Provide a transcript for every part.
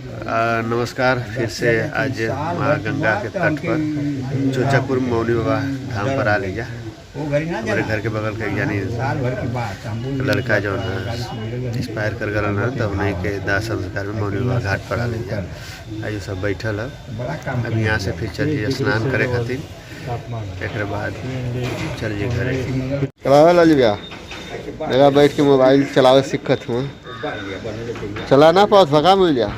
नमस्कार। फिर से आज माँ गंगा के तट पर चोचापुर मौनी बाबा धाम पर आ लीजा। हमारे घर के बगल के यानी लड़का जो एक्सपायर कर गया ना, तब उन्हीं के दाह संस्कार में मौनी बाबा घाट पर आ लीजा। आयु सब बैठल है। अब यहाँ से फिर चलिए स्नान करे खातिर, एक बाद चलिए घरे। जगह बैठ के मोबाइल चलावे सीखत हूँ, चला ना पाओ भगा मिल जा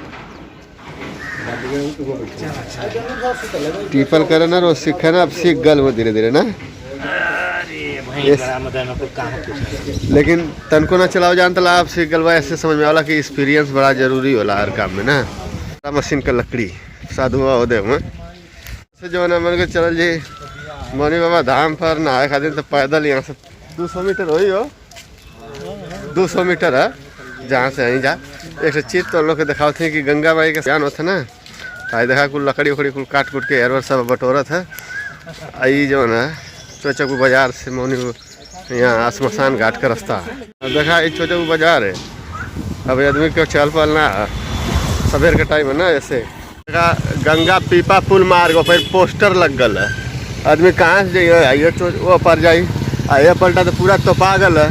टीपल करे ना, रोज सीखे ना, अब सीख गल वो धीरे धीरे ना। लेकिन तनको ना चलाओ जान तला आप सीख गल, ऐसे समझ में आला कि एक्सपीरियंस बड़ा जरूरी होला हर काम में ना। मशीन का लकड़ी साधुआ हो दे जो है ना, मन के चल जी मौनी बाबा धाम पर नहाए खातिर तो पैदल यहाँ से 200 मीटर हो 200 मीटर है जहाँ से यहीं जा। एक चीज तो लोग के दिखाओ थे कि गंगा माई का ज्ञान होता ना, आई देखा कुल लकड़ी उकड़ी कुल काट कूट के एरवर सब बटोरत है। आई जो है चोचकू बाजार से मौनी यहाँ शमशान घाट का रास्ता है। अब देखा ये चोचकू बाजार है, अब आदमी को चल पलना सवेर के टाइम है ना। ऐसे देखा गंगा पीपा पुल मार्ग पर पोस्टर लग गल है। आदमी कहाँ से जाइए वो पर जाई, आइए पलटा तो पूरा तोपा गल है,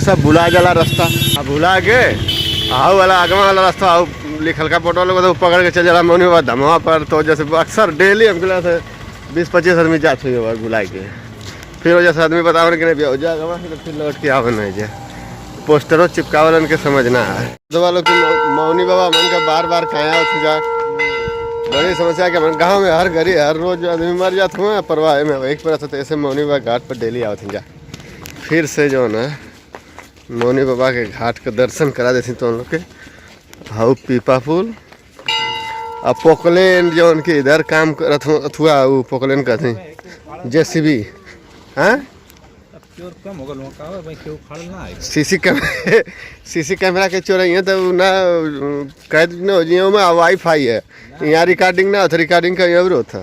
सब भुला गला रास्ता। अब भुला के आओ वाला आगमा वाला रास्ता आओ लिखल का फोटो लोग तो पकड़ के चल जाला मौनी बाबा धमवा पर। तो जैसे अक्सर डेली हम से 20-25 आदमी जात हुई है बुला के, फिर वो जैसे आदमी बतावन कि नहीं हो जाएगा, फिर लौट के आवन नहीं जाए। पोस्टरों चिपकावलन के समझना है तो वालों की मौनी बाबा मन का बार बार खाया उठ जा। बड़ी समस्या के मन गाँव में हर घड़ी हर रोज आदमी मर जाते हुए परवाह में एक पर तो ऐसे मौनी बाबा घाट पर डेली आवत जा। फिर से जो है मौनी बाबा के घाट का दर्शन करा देती तो उन लोग के। हाउ पीपा पुल अब पोकलेन जो उनके इधर काम करत हुआ वो पोकलेन कहते जेसीबी। हाँ सीसी कैमरा के चोर है तो ना कैद न हो जाए में वाईफाई है यहाँ रिकॉर्डिंग ना होता, रिकॉर्डिंग का जरूर होता।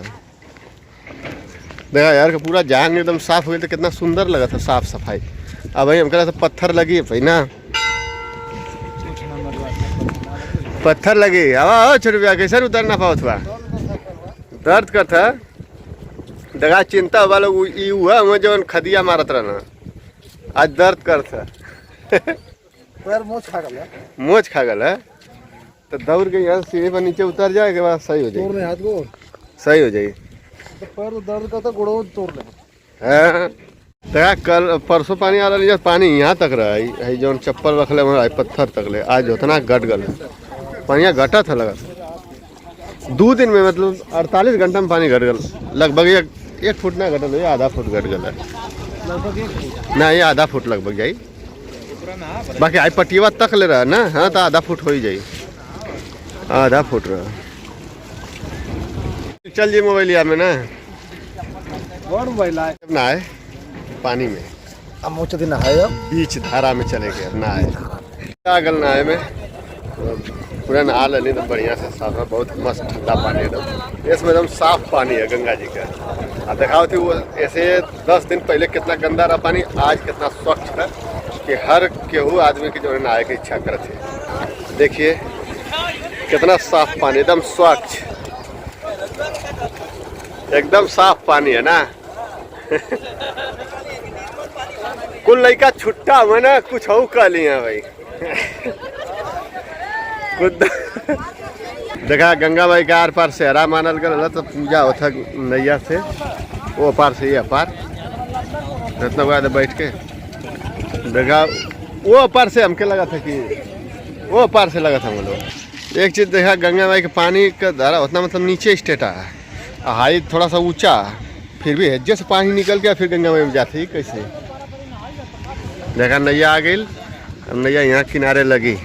देखा यार का पूरा जहां एकदम साफ हो गया तो कितना सुंदर लगा था, साफ सफाई। अब भाई हम कह रहे थे पत्थर लगी है भाई ना, पत्थर लगी। अब छोटे भैया कैसे उतरना पाओ थोड़ा दर्द का था। दगा चिंता वाला हुआ मैं जो खदिया मारत रहना, आज दर्द कर था मोच खा गल है तो दौड़ के यहाँ सीढ़ी पर नीचे उतर जाए के बाद सही हो जाए, सही हो जाए। दर्द का तो गुड़ो तोड़ ले। देखा कल परसों पानी आ रहा, पानी यहाँ तक रहा है जो चप्पल रख ले पत्थर तक ले, आज उतना घट गल पानी घटा था लगा 2 दिन में, मतलब 48 घंटा में पानी घट गल। लगभग एक फुट ना घटल, आधा फुट घट गल है ना, ये आधा फुट लगभग जाई। बाकी आई पटिया तक ले रहा ना, हाँ तो आधा फुट हो ही जाई, आधा फुट रहा। चल जी मोबाइलिया में ना नहाए पानी में, अब नहाए बीच धारा में चले गए नहाए गल नहाए में पूरा नहा लेनी तो बढ़िया से साफ है, बहुत मस्त ठंडा पानी एकदम। इसमें एकदम साफ पानी है गंगा जी का। अब दिखाओ थी वो ऐसे 10 दिन पहले कितना गंदा रहा पानी, आज कितना स्वच्छ है कि हर केहू आदमी की जो है नहाए की इच्छा करते है। देखिए कितना साफ पानी, एकदम स्वच्छ, एकदम साफ पानी है ना। कुल लड़का छुट्टा हुआ ना, कुछ हो कह लिया भाई खुद देखा गंगा माई का आर पार सेहरा मानल गया तो पूजा होता नैया से वो पार से ये पार इतना बाद बैठ के देखा वो पार से हमके लगा था कि वो पार से लगा था हम लोग। एक चीज़ देखा गंगा माई के पानी का धारा उतना मतलब नीचे स्टेट है, हाइट थोड़ा सा ऊंचा, फिर भी हेज्जे से पानी निकल गया फिर गंगा माई में जाते ही कैसे। देखा नैया आ गई, अब नैया यहाँ किनारे लगी।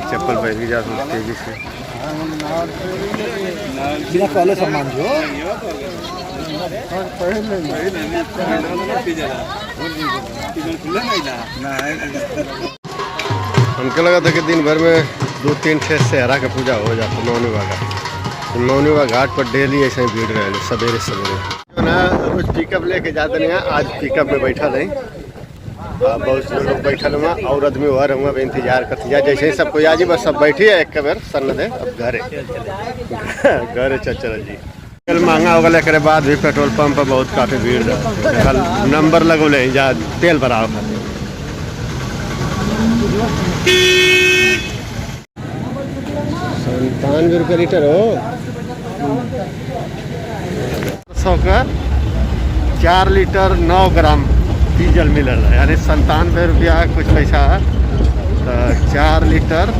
चप्पल पहन जा तेजी से बिना पहले सम्मान जो हमको लगा था कि दिन भर में 2-3 ठे सेहरा का पूजा हो जाता मौनी बाबा। मौनी का घाट पर डेली ऐसे ही भीड़ रहे सवेरे सवेरे ना। रोज पिकअप लेके जाते नहीं, आज पिकअप में बैठा नहीं, बहुत से लोग बैठल हुआ और आदमी वह रहूँगा इंतजार करते जा जैसे ही सबको याद जी बस सब बैठी है एक बेर सन दे अब घरे घरे चल जी। कल महंगा हो गया करे बाद भी पेट्रोल पंप पर बहुत काफ़ी भीड़ रहा, नंबर लगौले जा तेल भराव खाते 97 रुपये लीटर हो 100 का 4 लीटर 9 ग्राम डीजल मिल रहा है, यानी 97 रुपया कुछ पैसा तो 4 लीटर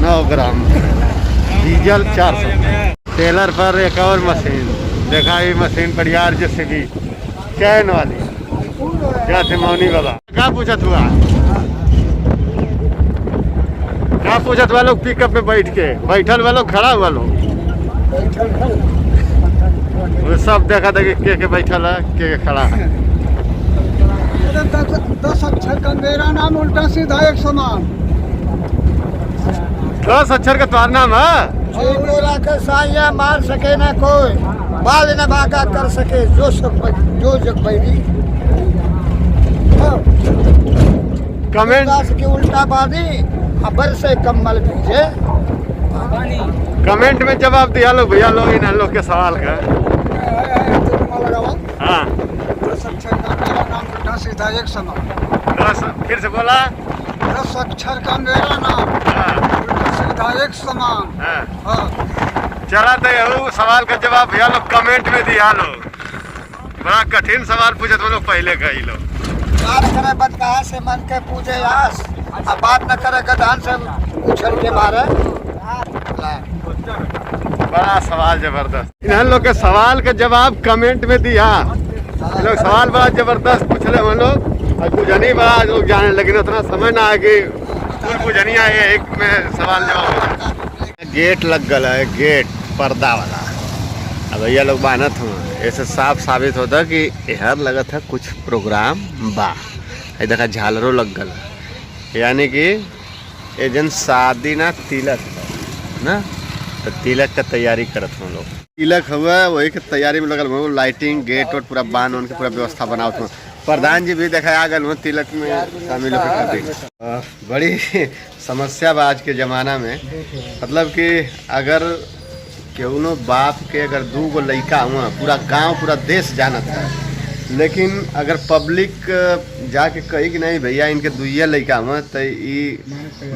9 ग्राम डीजल 400। टेलर पर एक और मशीन देखा, ये मशीन पर यार जैसे कि चैन वाली क्या थे मौनी बाबा क्या पूछत हुआ, क्या पूछत हुआ लोग पिकअप में बैठ के बैठल वालों खड़ा हुआ लोग वो सब देखा था कि के बैठल है के खड़ा है। 10 अक्षर का मेरा नाम उल्टा सीधा एक समान, 10 अक्षर का तुम्हारा नाम है। साइया मार सके ना कोई, बाल न भागा कर सके जो जग बैरी। कमेंट की उल्टा बादी खबर से कम्बल भीजे। कमेंट में जवाब दिया लोग भैया लोग इन लोग के सवाल का। हाँ 10 अक्षर का मेरा नाम उल्टा सीधा एक समान। 10 फिर से बोला 10 अक्षर का मेरा नाम उल्टा सीधा एक समान। चला तो सवाल का जवाब भैया लोग कमेंट में दिया लोग, बड़ा कठिन सवाल पूछे तो लोग पहले का ही लोग। बात करे बदकहा से मन के पूजे आस, अब बात न करे गधान से उछल के मारे। बड़ा सवाल जबरदस्त, इन लोग के सवाल का जवाब कमेंट में दिया। लोग सवाल बड़ा जबरदस्त पूछ रहे हम लोग, और बुझनी बड़ा लोग जाने, लेकिन उतना समझ ना आए कि बुझनी आए एक में सवाल जवाब। गेट लग गया है, गेट पर्दा वाला, अब भैया लोग बानत हुआ, ऐसे साफ साबित होता कि यह लगा था कुछ प्रोग्राम बा। देखा झालरों लग गया, यानी कि एजन शादी ना तिलक ना, तो तिलक का तैयारी करत हम लोग। तिलक हुआ वही के तैयारी में लगल हो, लाइटिंग गेट और पूरा बांध उनके पूरा व्यवस्था बनाओ था। प्रधान जी भी देखा आ गए तिलक में शामिल होकर। बड़ी समस्या बा आज के ज़माना में, मतलब कि अगर केवनो बाप के अगर 2 गो लड़का हुआ पूरा गांव पूरा देश जानत है, लेकिन अगर पब्लिक जाके कही कि नहीं भैया इनके 2 लड़का हुआ तो ये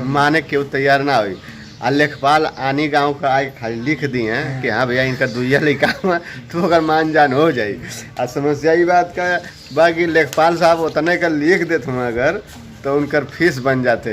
माने क्यों तैयार ना हुई। आ लेखपाल आनी गांव का आगे खाली लिख दी हैं कि हाँ भैया इनका 2 लड़का हुआ तो अगर मान जान हो जाए। आ समस्या ये बात का बाकी लेखपाल साहब उतने का लिख देते हम अगर तो उनकर फीस बन जाते।